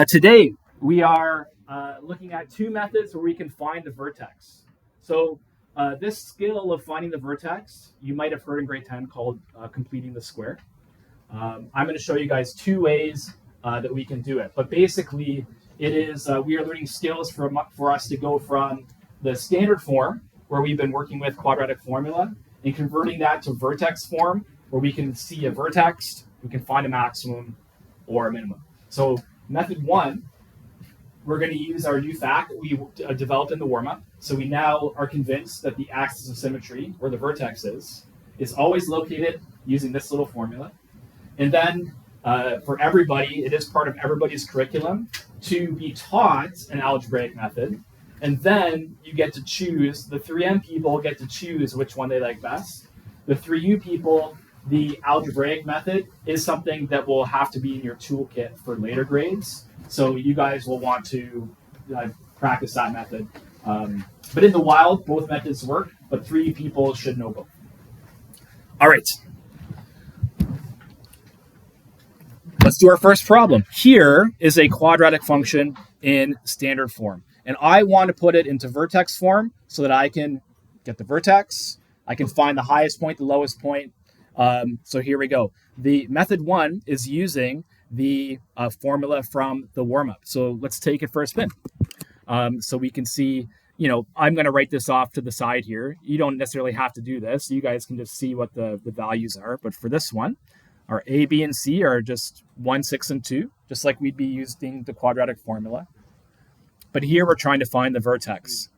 Today, we are looking at two methods where we can find the vertex. So this skill of finding the vertex, you might have heard in grade 10 called completing the square. I'm going to show you guys two ways that we can do it. But basically, it is we are learning skills for us to go from the standard form, where we've been working with quadratic formula, and converting that to vertex form, where we can see a vertex, we can find a maximum or a minimum. So method one, we're going to use our new fact that we developed in the warm-up. So we now are convinced that the axis of symmetry, where the vertex is always located using this little formula. And then for everybody, it is part of everybody's curriculum to be taught an algebraic method. And then you get to choose, the 3M people get to choose which one they like best. The 3U people, the algebraic method is something that will have to be in your toolkit for later grades. So you guys will want to practice that method. But in the wild, both methods work, but 3U people should know both. All right. Let's do our first problem. Here is a quadratic function in standard form. And I want to put it into vertex form so that I can get the vertex. I can find the highest point, the lowest point. So here we go. The method one is using the formula from the warm-up. So let's take it for a spin. So we can see, I'm going to write this off to the side here. You don't necessarily have to do this. You guys can just see what the values are. But for this one, our A, B, and C are just 1, 6, and 2, just like we'd be using the quadratic formula. But here we're trying to find the vertex.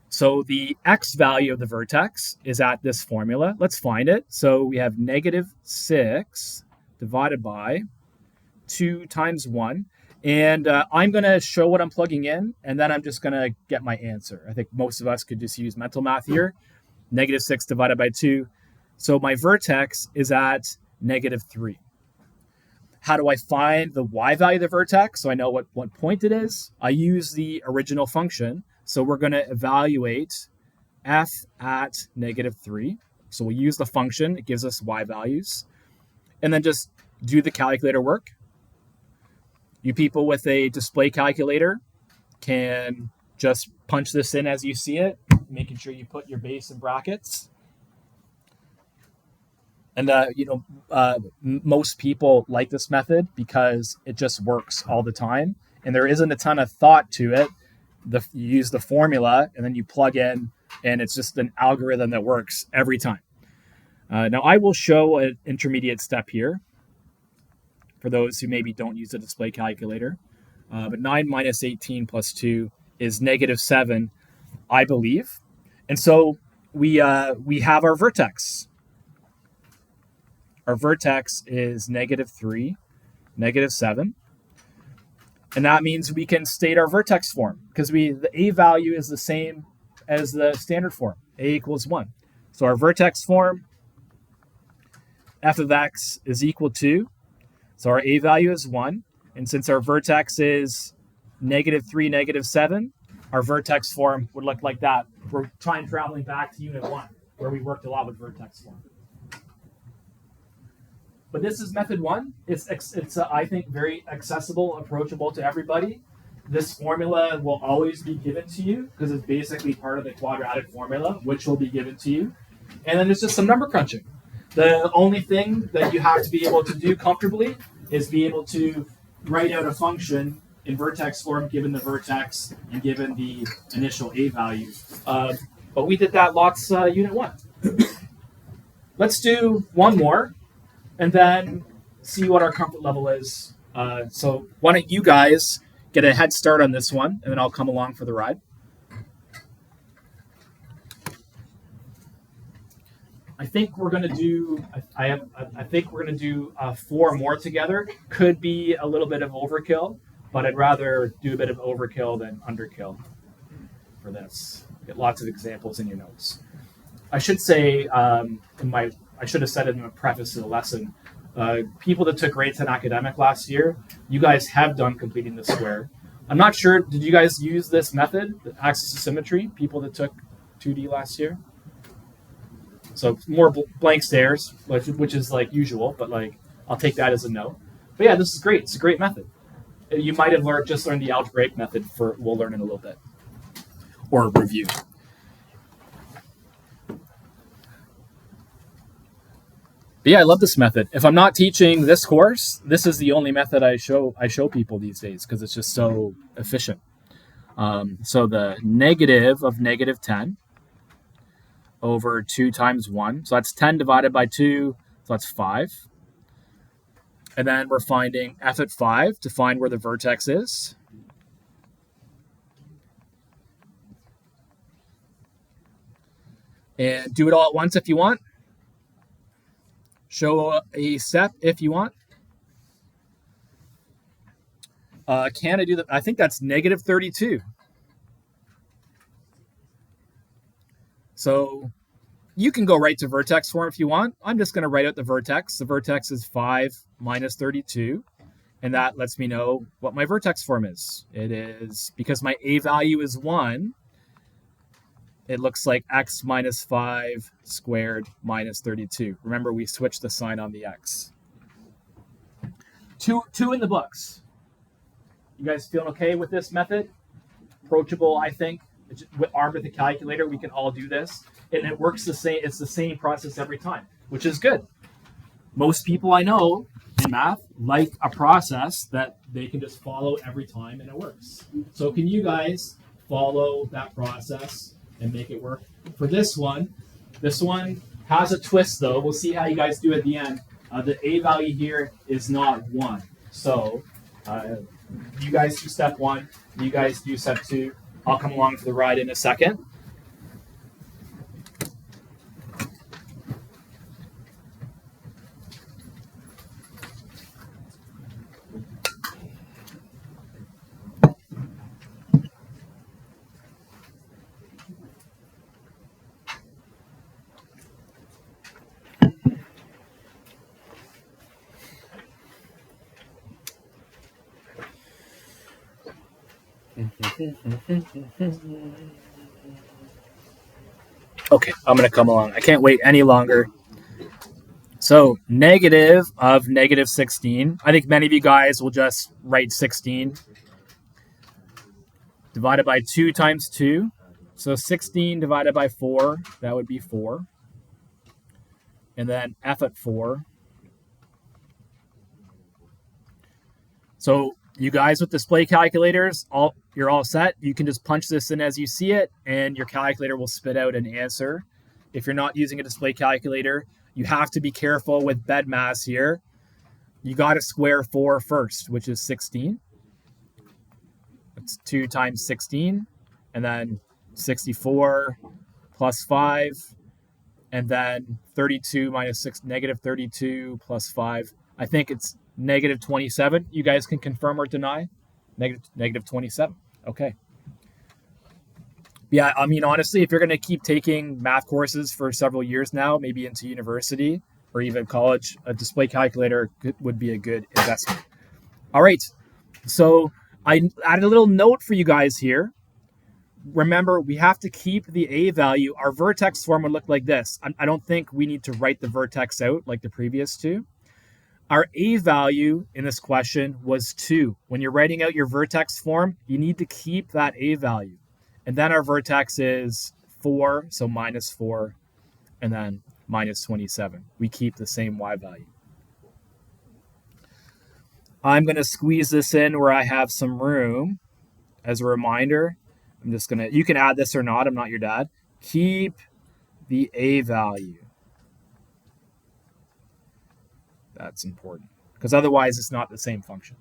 So the x value of the vertex is at this formula. Let's find it. So we have -6 divided by 2 times 1. And I'm going to show what I'm plugging in, and then I'm just going to get my answer. I think most of us could just use mental math here. -6 divided by 2. So my vertex is at -3. How do I find the y value of the vertex so I know what point it is? I use the original function. So we're going to evaluate f at -3. So we'll use the function. It gives us y values. And then just do the calculator work. You people with a display calculator can just punch this in as you see it, making sure you put your base in brackets. And, most people like this method because it just works all the time. And there isn't a ton of thought to it. You use the formula, and then you plug in, and it's just an algorithm that works every time. Now, I will show an intermediate step here for those who maybe don't use a display calculator. But 9 minus 18 plus 2 is -7, I believe. And so we have our vertex. Our vertex is -3, -7. And that means we can state our vertex form because the A value is the same as the standard form. A equals 1. So our vertex form, f of x is equal to, so our A value is 1. And since our vertex is -3, -7, our vertex form would look like that. We're traveling back to unit 1, where we worked a lot with vertex form. But this is method one. It's I think, very accessible, approachable to everybody. This formula will always be given to you because it's basically part of the quadratic formula, which will be given to you. And then it's just some number crunching. The only thing that you have to be able to do comfortably is be able to write out a function in vertex form, given the vertex and given the initial A value. But we did that lots unit 1. Let's do one more and then see what our comfort level is. So why don't you guys get a head start on this one, and then I'll come along for the ride. I think we're gonna do. I think we're gonna do 4 more together. Could be a little bit of overkill, but I'd rather do a bit of overkill than underkill for this. Get lots of examples in your notes. I should say I should have said it in the preface to the lesson. People that took grade 10 academic last year, you guys have done completing the square. I'm not sure. Did you guys use this method, the axis of symmetry? People that took 2D last year. So more blank stares, which is like usual, but like I'll take that as a no. But yeah, this is great. It's a great method. You might have just learned the algebraic method we'll learn in a little bit. Or review. But yeah, I love this method. If I'm not teaching this course, this is the only method I show people these days because it's just so efficient. So the negative of negative 10 over 2 times 1. So that's 10 divided by 2, so that's 5. And then we're finding f at 5 to find where the vertex is. And do it all at once if you want. Show a step if you want. Can I do that? I think that's negative 32. So you can go right to vertex form if you want. I'm just going to write out the vertex. The vertex is 5 minus 32. And that lets me know what my vertex form is. It is, because my a value is 1, it looks like x minus 5 squared minus 32. Remember, we switched the sign on the x. Two in the books. You guys feeling okay with this method? Approachable, I think. Armed with a calculator, we can all do this. And it works the same. It's the same process every time, which is good. Most people I know in math like a process that they can just follow every time and it works. So can you guys follow that process and make it work? For this one has a twist though. We'll see how you guys do at the end. The a value here is not 1. So you guys do step 1, you guys do step 2. I'll come along for the ride in a second. Okay, I'm going to come along. I can't wait any longer. So negative of negative 16. I think many of you guys will just write 16. Divided by 2 times 2. So 16 divided by 4, that would be 4. And then f at 4. So you guys with display calculators, you're all set. You can just punch this in as you see it, and your calculator will spit out an answer. If you're not using a display calculator, you have to be careful with bed mass here. You got to square 4 first, which is 16. That's 2 times 16, and then 64 plus 5, and then 32 minus 6, negative 32 plus 5. I think it's negative 27. You guys can confirm or deny. Negative 27. Okay. Yeah, I mean, honestly, if you're going to keep taking math courses for several years now, maybe into university or even college, a display calculator would be a good investment. All right. So I added a little note for you guys here. Remember, we have to keep the a value. Our vertex form would look like this. I don't think we need to write the vertex out like the previous two. Our a value in this question was 2. When you're writing out your vertex form, you need to keep that a value. And then our vertex is 4, so minus 4, and then minus 27. We keep the same y value. I'm going to squeeze this in where I have some room. As a reminder, I'm just going to, you can add this or not, I'm not your dad. Keep the a value. That's important because otherwise it's not the same function.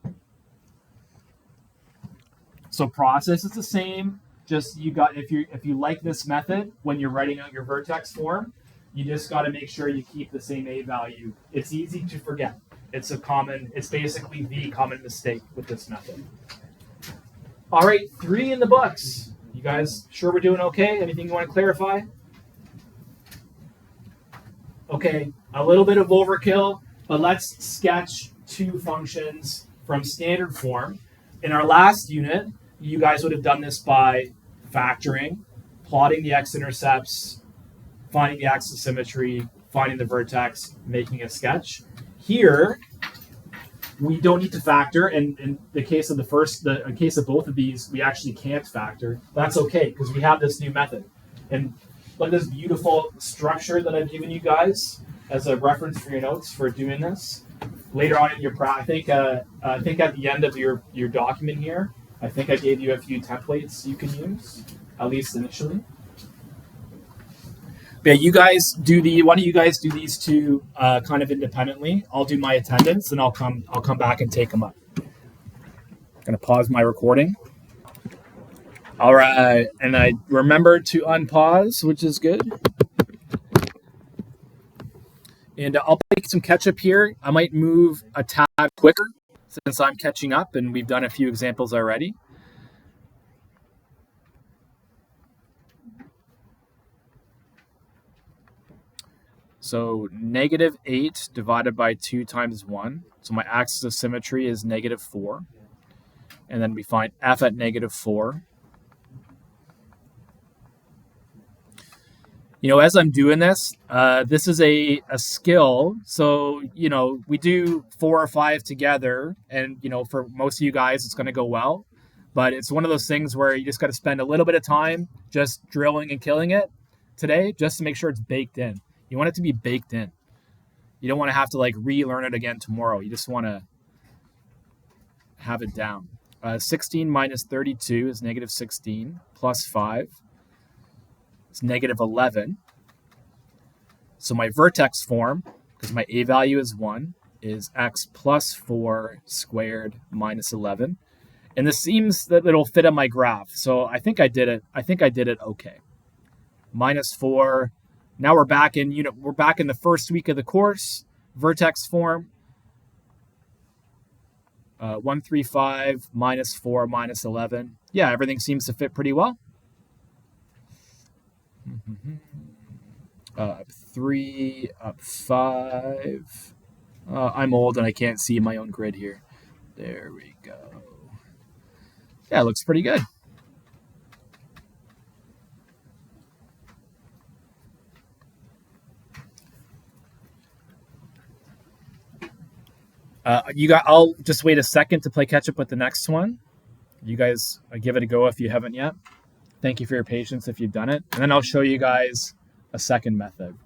So process is the same. Just if you like this method when you're writing out your vertex form, you just got to make sure you keep the same a value. It's easy to forget. It's basically the common mistake with this method. All right, 3 in the books. You guys sure we're doing okay? Anything you want to clarify? Okay, a little bit of overkill. But let's sketch 2 functions from standard form. In our last unit, you guys would have done this by factoring, plotting the x-intercepts, finding the axis of symmetry, finding the vertex, making a sketch. Here, we don't need to factor. And in the case of in case of both of these, we actually can't factor. That's okay because we have this new method. And look at this beautiful structure that I've given you guys as a reference for your notes for doing this. Later on in your I think at the end of your document here, I think I gave you a few templates you can use, at least initially. Yeah, you guys do why don't you guys do these two kind of independently? I'll do my attendance and I'll come back and take them up. I'm gonna pause my recording. All right, and I remembered to unpause, which is good. And I'll make some catch up here. I might move a tad quicker since I'm catching up and we've done a few examples already. So -8 divided by 2 times 1. So my axis of symmetry is -4. And then we find f at -4. As I'm doing this, this is a skill. So, we do 4 or 5 together. And, for most of you guys, it's going to go well. But it's one of those things where you just got to spend a little bit of time just drilling and killing it today just to make sure it's baked in. You want it to be baked in. You don't want to have to relearn it again tomorrow. You just want to have it down. 16 minus 32 is -16 plus 5. It's -11. So my vertex form, because my a value is 1, is x plus 4 squared minus 11. And this seems that it'll fit on my graph. So I think I did it okay. -4. Now we're back in the first week of the course. Vertex form. 135 minus 4 minus 11. Yeah, everything seems to fit pretty well. Up 3, up 5. I'm old and I can't see my own grid here. There we go. Yeah, it looks pretty good. I'll just wait a second to play catch up with the next one. You guys give it a go if you haven't yet. Thank you for your patience if you've done it. And then I'll show you guys a second method.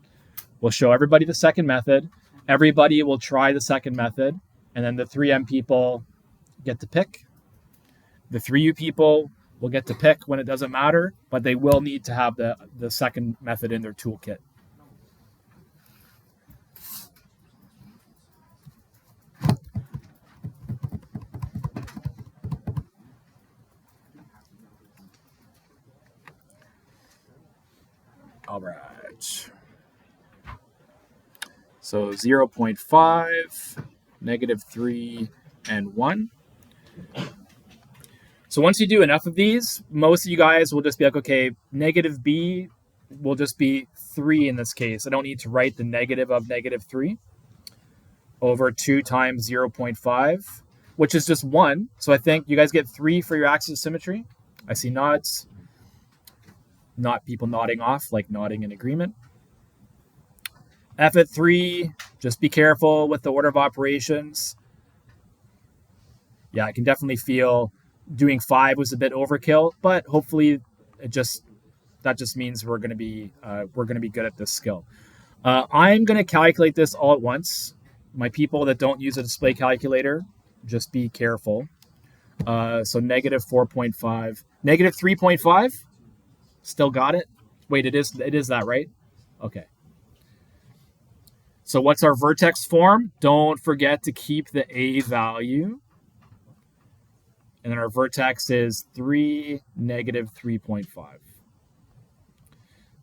We'll show everybody the second method. Everybody will try the second method. And then the 3M people get to pick. The 3U people will get to pick when it doesn't matter, but they will need to have the second method in their toolkit. All right. So 0.5, -3, and 1. So once you do enough of these, most of you guys will just be like, okay, -b will just be 3 in this case. I don't need to write the negative of -3 over 2 times 0.5, which is just 1. So I think you guys get 3 for your axis of symmetry. I see nods. Not people nodding off, like nodding in agreement. F at 3, just be careful with the order of operations. Yeah, I can definitely feel doing 5 was a bit overkill, but hopefully that just means we're going to be good at this skill. I'm going to calculate this all at once. My people that don't use a display calculator, just be careful. So -4.5, -3.5. Still got it? Wait, it is that, right? Okay. So what's our vertex form? Don't forget to keep the a value. And then our vertex is 3, -3.5.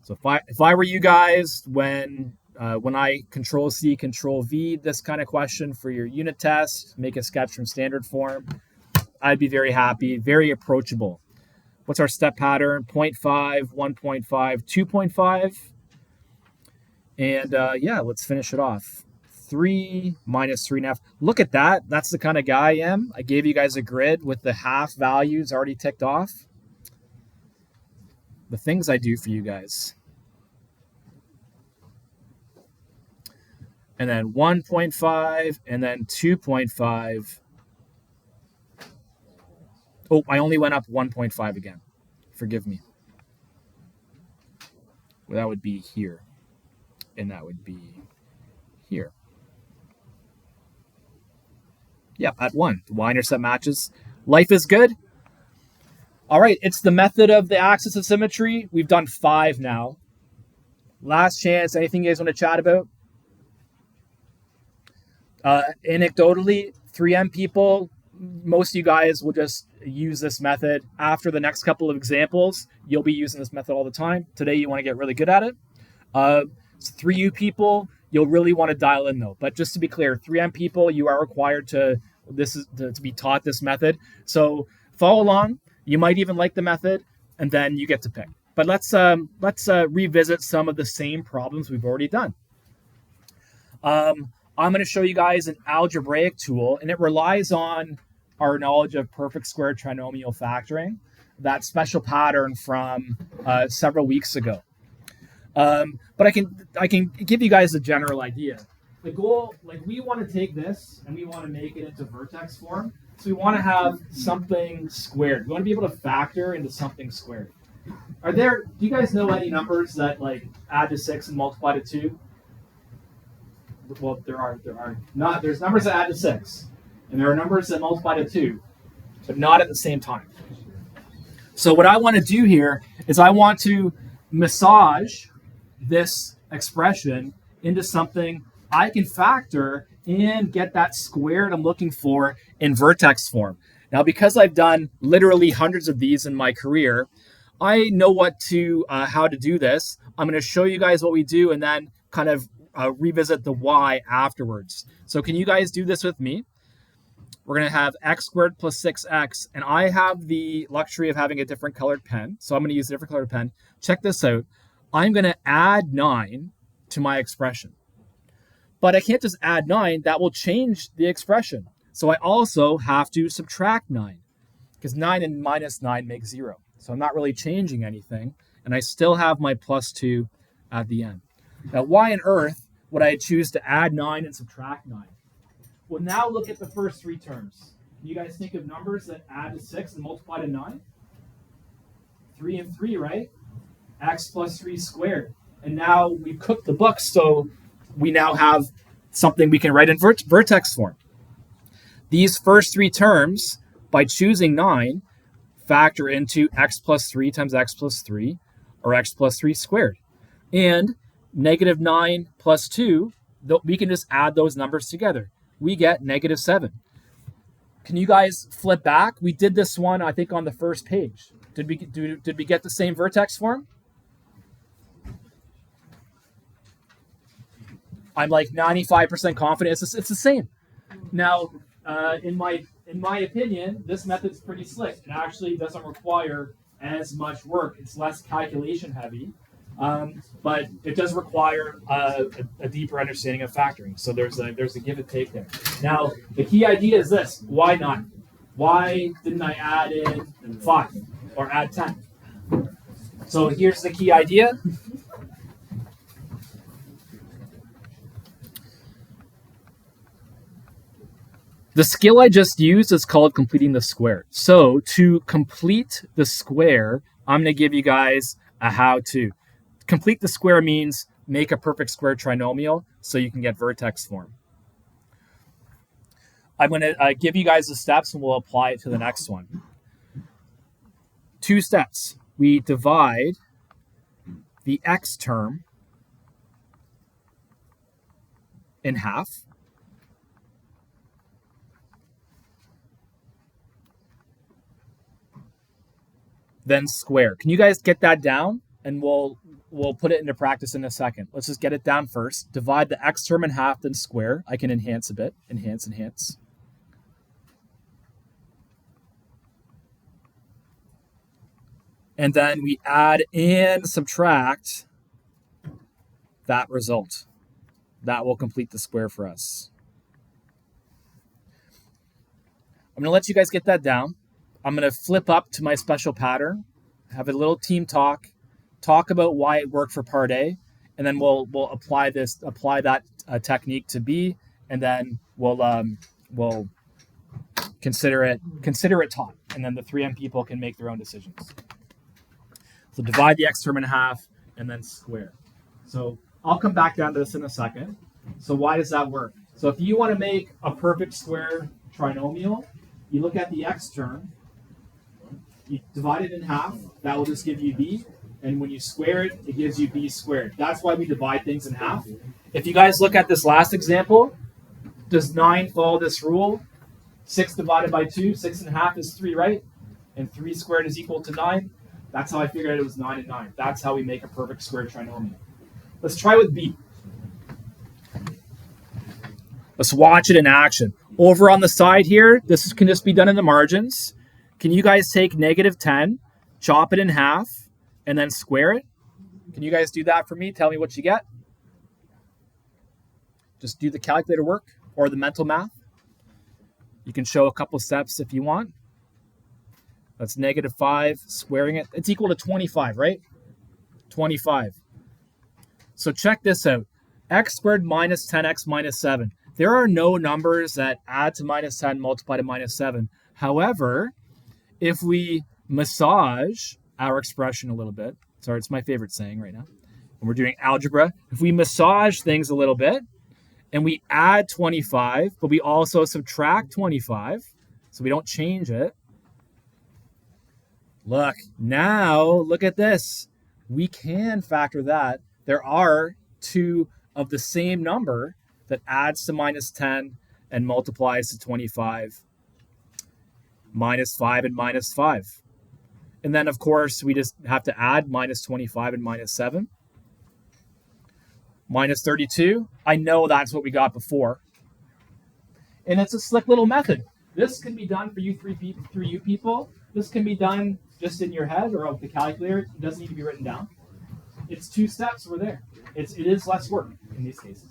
So if I were you guys, when I Control-C, Control-V this kind of question for your unit test, make a sketch from standard form, I'd be very happy, very approachable. What's our step pattern? 0.5, 1.5, 2.5. And let's finish it off. 3 minus 3.5. Look at that. That's the kind of guy I am. I gave you guys a grid with the half values already ticked off. The things I do for you guys. and then 1.5, and then 2.5. Oh, I only went up 1.5 again. Forgive me. Well, that would be here, and that would be here. Yep, at 1. The y-intercept matches. Life is good. All right, it's the method of the axis of symmetry. We've done 5 now. Last chance. Anything you guys want to chat about? Anecdotally, 3M people, most of you guys will just use this method. After the next couple of examples, you'll be using this method all the time. Today, you want to get really good at it. 3U people, you'll really want to dial in though. But just to be clear, 3M people, you are required to be taught this method. So follow along. You might even like the method, and then you get to pick. But let's revisit some of the same problems we've already done. I'm going to show you guys an algebraic tool, and it relies on our knowledge of perfect square trinomial factoring, that special pattern from several weeks ago. But I can give you guys a general idea. The goal, like, we want to take this and we want to make it into vertex form. So we want to have something squared. We want to be able to factor into something squared. Do you guys know any numbers that like add to 6 and multiply to 2? Well, there's numbers that add to 6, and there are numbers that multiply to 2, but not at the same time. So what I want to do here is I want to massage this expression into something I can factor and get that squared I'm looking for in vertex form. Now, because I've done literally hundreds of these in my career, I know how to do this. I'm going to show you guys what we do and then kind of revisit the y afterwards. So can you guys do this with me? We're going to have x squared plus 6x, and I have the luxury of having a different colored pen, so I'm going to use a different colored pen. Check this out. I'm going to add 9 to my expression. But I can't just add 9. That will change the expression. So I also have to subtract 9, because 9 and minus 9 make 0. So I'm not really changing anything, and I still have my plus 2 at the end. Now, why on earth would I choose to add 9 and subtract 9? Well, now look at the first 3 terms. Can you guys think of numbers that add to 6 and multiply to 9? 3 and 3, right? X plus 3 squared. And now we've cooked the books, so we now have something we can write in vertex form. These first 3 terms, by choosing 9, factor into x plus 3 times x plus 3, or x plus 3 squared. And negative 9 plus 2, we can just add those numbers together. We get negative 7. Can you guys flip back? We did this one, I think, on the first page. Did we get the same vertex form? I'm like 95% confident it's the same. Now, in my opinion, this method's pretty slick. It actually doesn't require as much work. It's less calculation heavy. But it does require a deeper understanding of factoring. So there's a give and take there. Now, the key idea is this. Why not? Why didn't I add in 5 or add 10? So here's the key idea. The skill I just used is called completing the square. So to complete the square, I'm going to give you guys a how-to. Complete the square means make a perfect square trinomial so you can get vertex form. I'm going to give you guys the steps and we'll apply it to the next one. 2 steps. We divide the x term in half. Then square. Can you guys get that down? And we'll put it into practice in a second. Let's just get it down first. Divide the x term in half, then square. I can enhance a bit. Enhance. And then we add and subtract that result. That will complete the square for us. I'm going to let you guys get that down. I'm going to flip up to my special pattern, have a little team talk about why it worked for part A, and then we'll apply that technique to b, and then we'll consider it taught, and then the 3M people can make their own decisions. So divide the x term in half and then square. So I'll come back down to this in a second. So why does that work? So if you want to make a perfect square trinomial, you look at the x term, you divide it in half, that will just give you b, and when you square it, it gives you b squared. That's why we divide things in half. If you guys look at this last example, does 9 follow this rule? 6 divided by 2, 6 and a half is 3, right? And 3 squared is equal to 9. That's how I figured out it was 9 and 9. That's how we make a perfect square trinomial. Let's try with b. Let's watch it in action. Over on the side here, this can just be done in the margins. Can you guys take -10, chop it in half, and then square it? Can you guys do that for me? Tell me what you get. Just do the calculator work or the mental math. You can show a couple steps if you want. That's -5, squaring it. It's equal to 25, right? 25. So check this out. X squared minus 10x minus 7. There are no numbers that add to -10, multiply to -7. However, if we massage our expression a little bit, sorry, it's my favorite saying right now, when we're doing algebra, if we massage things a little bit and we add 25, but we also subtract 25, so we don't change it, look, now look at this. We can factor that. There are two of the same number that adds to -10 and multiplies to 25. -5 and -5. And then, of course, we just have to add -25 and -7. -32. I know that's what we got before. And it's a slick little method. This can be done for you you people. This can be done just in your head or with the calculator. It doesn't need to be written down. It's 2 steps. We're there. It is less work in these cases.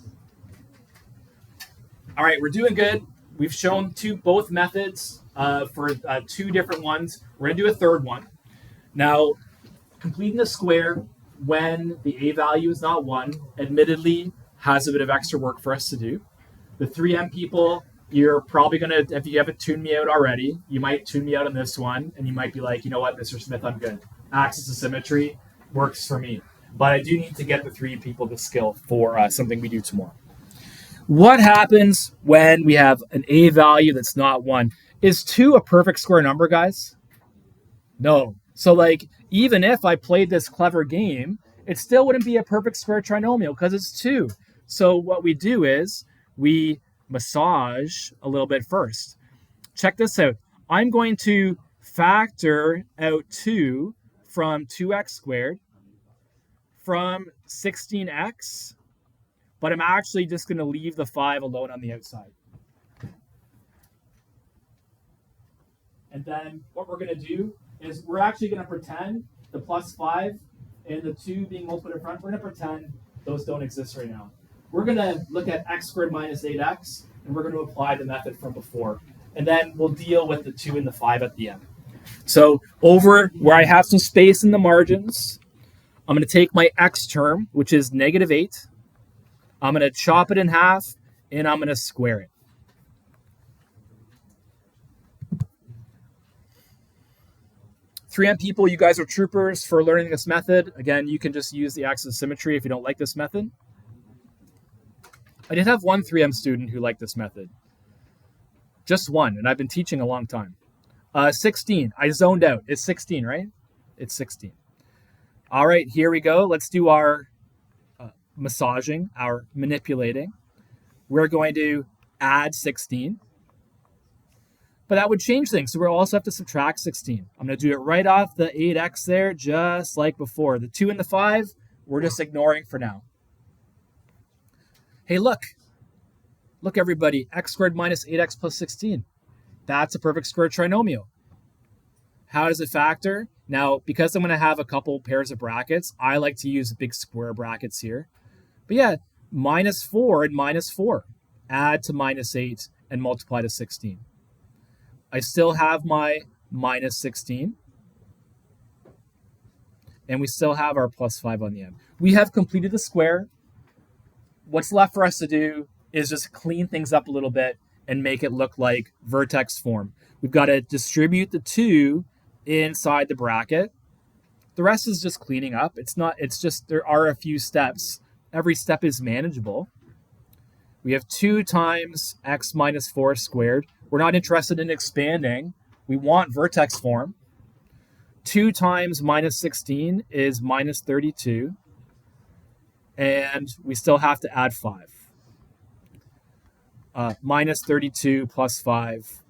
All right, we're doing good. We've shown both methods for 2 different ones. We're going to do a third one. Now, completing the square when the a value is not 1, admittedly, has a bit of extra work for us to do. The 3M people, you're probably going to, if you haven't tuned me out already, you might tune me out on this one, and you might be like, you know what, Mr. Smith, I'm good. Axis of symmetry works for me. But I do need to get the 3 people the skill for something we do tomorrow. What happens when we have an a value that's not 1? Is 2 a perfect square number, guys? No. So even if I played this clever game, it still wouldn't be a perfect square trinomial because it's 2. So what we do is we massage a little bit first. Check this out. I'm going to factor out 2 from 2x squared from 16x, but I'm actually just going to leave the 5 alone on the outside. And then what we're going to do is we're actually going to pretend the plus 5 and the 2 being multiplied in front, we're going to pretend those don't exist right now. We're going to look at x squared minus 8x, and we're going to apply the method from before. And then we'll deal with the 2 and the 5 at the end. So over where I have some space in the margins, I'm going to take my x term, which is -8. I'm going to chop it in half, and I'm going to square it. "3M people, you guys are troopers for learning this method. Again, you can just use the axis of symmetry if you don't like this method. I did have one 3M student who liked this method. Just one, and I've been teaching a long time. 16. I zoned out. It's 16, right? It's 16. All right, here we go. Let's do our massaging, our manipulating. We're going to add 16. But that would change things, so we'll also have to subtract 16. I'm going to do it right off the 8x there, just like before. The 2 and the 5, we're just ignoring for now. Hey, look. Look, everybody. X squared minus 8x plus 16. That's a perfect square trinomial. How does it factor? Now, because I'm going to have a couple pairs of brackets, I like to use big square brackets here. But yeah, -4 and -4. Add to -8 and multiply to 16. I still have my -16. and we still have our plus 5 on the end. We have completed the square. What's left for us to do is just clean things up a little bit and make it look like vertex form. We've got to distribute the 2 inside the bracket. The rest is just cleaning up. It's just there are a few steps. Every step is manageable. We have 2 times x minus 4 squared. We're not interested in expanding. We want vertex form. 2 times minus 16 is minus 32. And we still have to add 5. Minus 32 plus 5,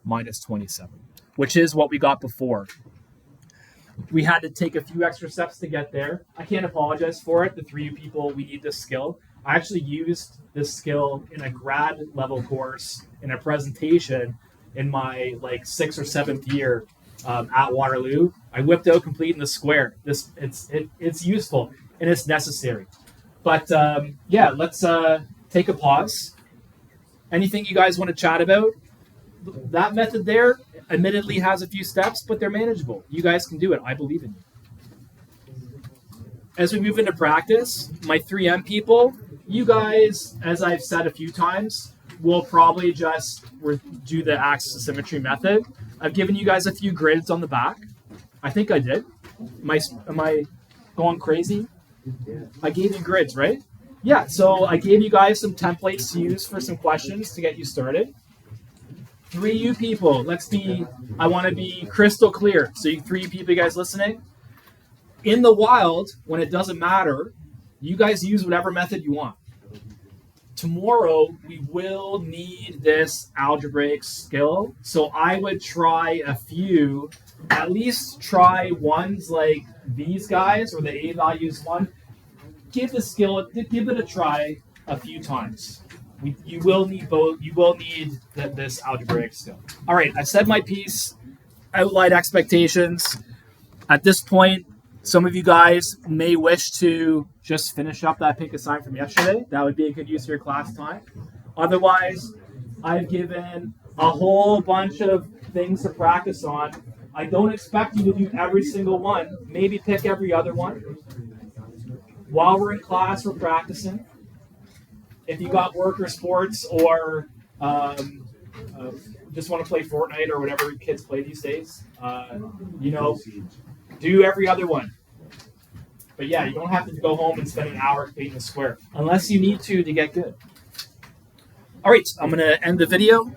minus 27, which is what we got before. We had to take a few extra steps to get there. I can't apologize for it. The 3 people, we need this skill. I actually used this skill in a grad level course in a presentation in my 6th or 7th year at Waterloo. I whipped out completing the square. It's useful and it's necessary. But let's take a pause. Anything you guys want to chat about? That method there admittedly has a few steps, but they're manageable. You guys can do it. I believe in you. As we move into practice, my 3M people, you guys, as I've said a few times, will probably just do the axis of symmetry method. I've given you guys a few grids on the back. I think I did. Am I going crazy? I gave you grids, right? Yeah, so I gave you guys some templates to use for some questions to get you started. 3U people, I want to be crystal clear. So you 3U people, you guys listening? In the wild, when it doesn't matter, you guys use whatever method you want. Tomorrow, we will need this algebraic skill. So I would try a few, at least try ones like these guys, or the A values one. Give the skill, give it a try a few times. You will need both. You will need this algebraic skill. All right, I've said my piece, outlined expectations. At this point, some of you guys may wish to just finish up that pink assignment from yesterday. That would be a good use of your class time. Otherwise, I've given a whole bunch of things to practice on. I don't expect you to do every single one. Maybe pick every other one. While we're in class, we're practicing. If you got work or sports or just want to play Fortnite or whatever kids play these days, do every other one. But yeah, you don't have to go home and spend an hour completing the square unless you need to get good. All right, I'm going to end the video.